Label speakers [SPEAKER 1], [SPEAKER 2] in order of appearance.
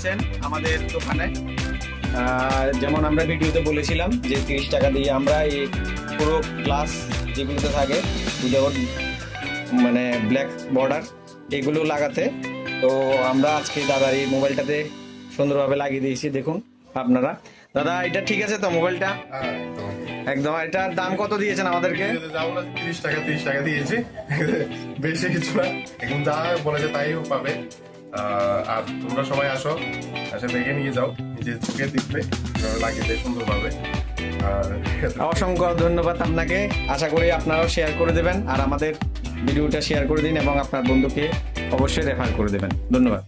[SPEAKER 1] আছেন আমাদের দোকানে। যেমন আমরা ভিডিওতে বলেছিলাম যে 30 টাকা দিয়ে আমরা এই পুরো গ্লাস যেগুলোতে থাকে উইদাউট মানে ব্ল্যাক বর্ডার এগুলো লাগাতে, তো আমরা আজকে দাদার এই মোবাইলটাতে সুন্দরভাবে লাগিয়ে দিয়েছি। দেখুন আপনারা, দাদা এটা ঠিক আছে তো মোবাইলটা? একদম। এটার দাম কত দিয়েছেন আমাদেরকে?
[SPEAKER 2] 30 টাকা দিয়েছি, বেশি কিছু না, এখন যা বলেছে তাই পাবে। আর তোমরা সবাই আসো, এসে দেখে নিয়ে যাও, নিজের চোখে দেখবে লাগিয়ে দেয় সুন্দরভাবে।
[SPEAKER 1] অসংখ্য ধন্যবাদ আপনাকে। আশা করি আপনারাও শেয়ার করে দেবেন আর আমাদের ভিডিওটা শেয়ার করে দিন এবং আপনার বন্ধুকে অবশ্যই রেফার করে দেবেন। ধন্যবাদ।